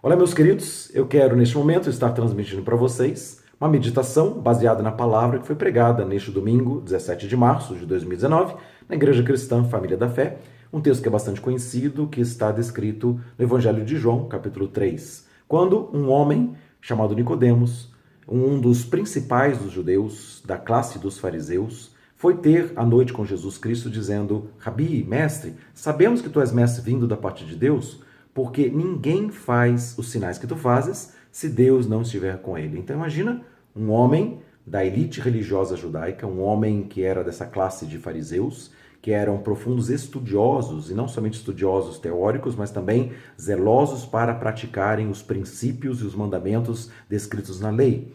Olá, meus queridos. Eu quero, neste momento, estar transmitindo para vocês uma meditação baseada na palavra que foi pregada neste domingo, 17 de março de 2019, na Igreja Cristã Família da Fé, um texto que é bastante conhecido, que está descrito no Evangelho de João, capítulo 3, quando um homem chamado Nicodemos, um dos principais dos judeus, da classe dos fariseus, foi ter a noite com Jesus Cristo dizendo: Rabi, mestre, sabemos que tu és mestre vindo da parte de Deus, porque ninguém faz os sinais que tu fazes se Deus não estiver com ele. Então imagina um homem da elite religiosa judaica, um homem que era dessa classe de fariseus, que eram profundos estudiosos, e não somente estudiosos teóricos, mas também zelosos para praticarem os princípios e os mandamentos descritos na lei.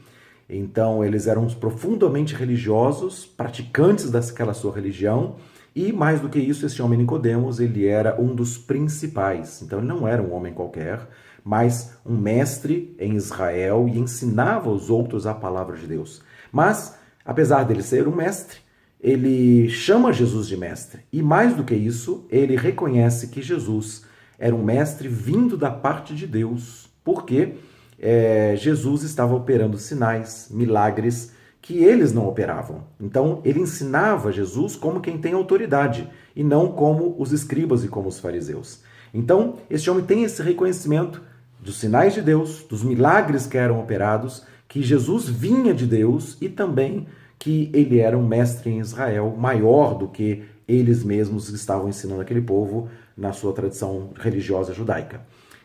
Então eles eram profundamente religiosos, praticantes daquela sua religião, e mais do que isso, esse homem Nicodemos, ele era um dos principais. Então ele não era um homem qualquer, mas um mestre em Israel e ensinava os outros a palavra de Deus. Mas, apesar dele ser um mestre, ele chama Jesus de mestre. E mais do que isso, ele reconhece que Jesus era um mestre vindo da parte de Deus. Porque Jesus estava operando sinais, milagres, que eles não operavam. Então, ele ensinava Jesus como quem tem autoridade, e não como os escribas e como os fariseus. Então, esse homem tem esse reconhecimento dos sinais de Deus, dos milagres que eram operados, que Jesus vinha de Deus e também que ele era um mestre em Israel, maior do que eles mesmos estavam ensinando aquele povo na sua tradição religiosa judaica.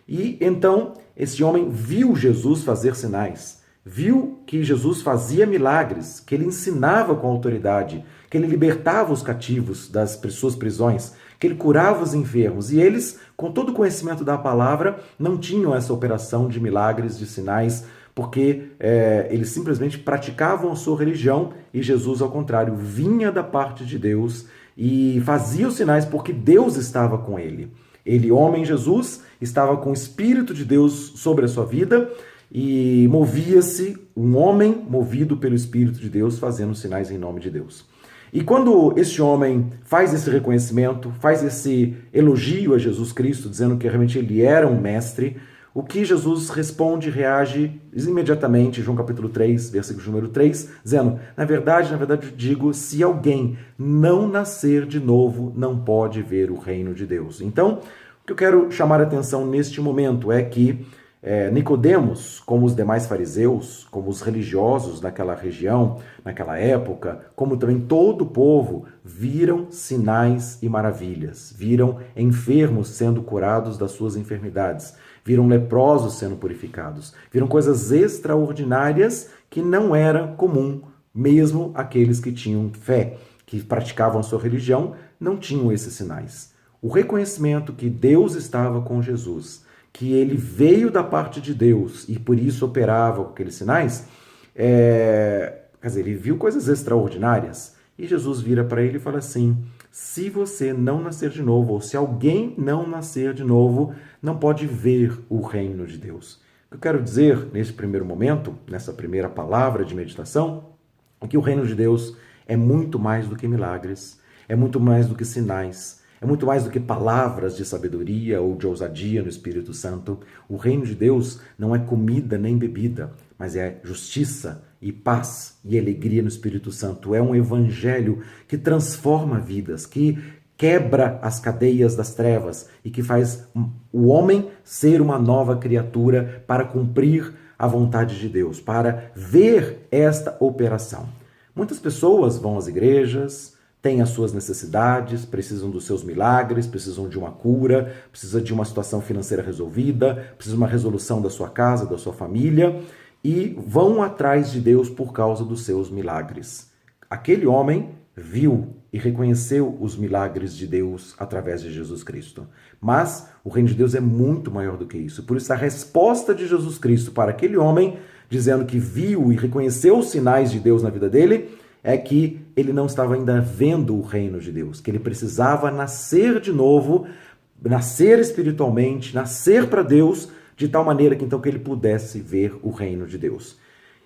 E então, esse homem viu Jesus fazer sinais, viu que Jesus fazia milagres, que ele ensinava com autoridade, que ele libertava os cativos das suas prisões, que ele curava os enfermos. E eles, com todo o conhecimento da palavra, não tinham essa operação de milagres, de sinais, porque eles simplesmente praticavam a sua religião, e Jesus, ao contrário, vinha da parte de Deus e fazia os sinais porque Deus estava com ele. Ele, homem Jesus, estava com o Espírito de Deus sobre a sua vida, e movia-se um homem movido pelo Espírito de Deus, fazendo sinais em nome de Deus. E quando esse homem faz esse reconhecimento, faz esse elogio a Jesus Cristo, dizendo que realmente ele era um mestre, o que Jesus responde, reage imediatamente, João capítulo 3, versículo número 3, dizendo: na verdade eu digo, se alguém não nascer de novo, não pode ver o reino de Deus. Então, o que eu quero chamar a atenção neste momento é que Nicodemos, como os demais fariseus, como os religiosos daquela região, naquela época, como também todo o povo, viram sinais e maravilhas, viram enfermos sendo curados das suas enfermidades, viram leprosos sendo purificados, viram coisas extraordinárias que não era comum, mesmo aqueles que tinham fé, que praticavam a sua religião, não tinham esses sinais. O reconhecimento que Deus estava com Jesus, que ele veio da parte de Deus e por isso operava com aqueles sinais, quer dizer, ele viu coisas extraordinárias. E Jesus vira para ele e fala assim: se você não nascer de novo, ou se alguém não nascer de novo, não pode ver o reino de Deus. O que eu quero dizer nesse primeiro momento, nessa primeira palavra de meditação, é que o reino de Deus é muito mais do que milagres, é muito mais do que sinais, é muito mais do que palavras de sabedoria ou de ousadia no Espírito Santo. O reino de Deus não é comida nem bebida, mas é justiça e paz e alegria no Espírito Santo. É um evangelho que transforma vidas, que quebra as cadeias das trevas e que faz o homem ser uma nova criatura para cumprir a vontade de Deus, para ver esta operação. Muitas pessoas vão às igrejas, têm as suas necessidades, precisam dos seus milagres, precisam de uma cura, precisam de uma situação financeira resolvida, precisam de uma resolução da sua casa, da sua família, e vão atrás de Deus por causa dos seus milagres. Aquele homem viu e reconheceu os milagres de Deus através de Jesus Cristo. Mas o reino de Deus é muito maior do que isso. Por isso, a resposta de Jesus Cristo para aquele homem, dizendo que viu e reconheceu os sinais de Deus na vida dele, é que ele não estava ainda vendo o reino de Deus, que ele precisava nascer de novo, nascer espiritualmente, nascer para Deus, de tal maneira que então que ele pudesse ver o reino de Deus.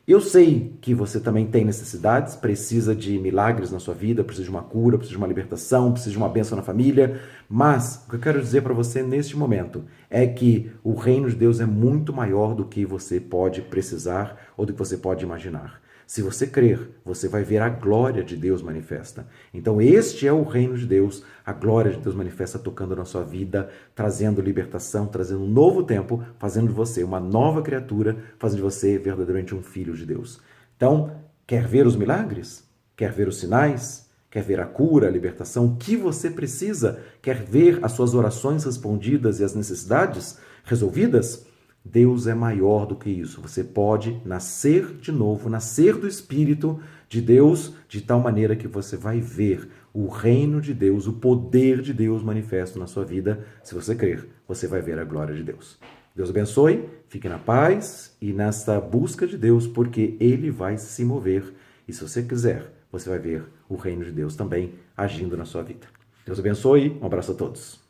Eu sei que você também tem necessidades, precisa de milagres na sua vida, precisa de uma cura, precisa de uma libertação, precisa de uma bênção na família, mas o que eu quero dizer para você neste momento é que o reino de Deus é muito maior do que você pode precisar ou do que você pode imaginar. Se você crer, você vai ver a glória de Deus manifesta. Então este é o reino de Deus, a glória de Deus manifesta tocando na sua vida, trazendo libertação, trazendo um novo tempo, fazendo de você uma nova criatura, fazendo de você verdadeiramente um filho de Deus. Então, quer ver os milagres? Quer ver os sinais? Quer ver a cura, a libertação? O que você precisa? Quer ver as suas orações respondidas e as necessidades resolvidas? Deus é maior do que isso. Você pode nascer de novo, nascer do Espírito de Deus, de tal maneira que você vai ver o reino de Deus, o poder de Deus manifesto na sua vida. Se você crer, você vai ver a glória de Deus. Deus abençoe, fique na paz e nesta busca de Deus, porque Ele vai se mover. E se você quiser, você vai ver o reino de Deus também agindo na sua vida. Deus abençoe, um abraço a todos.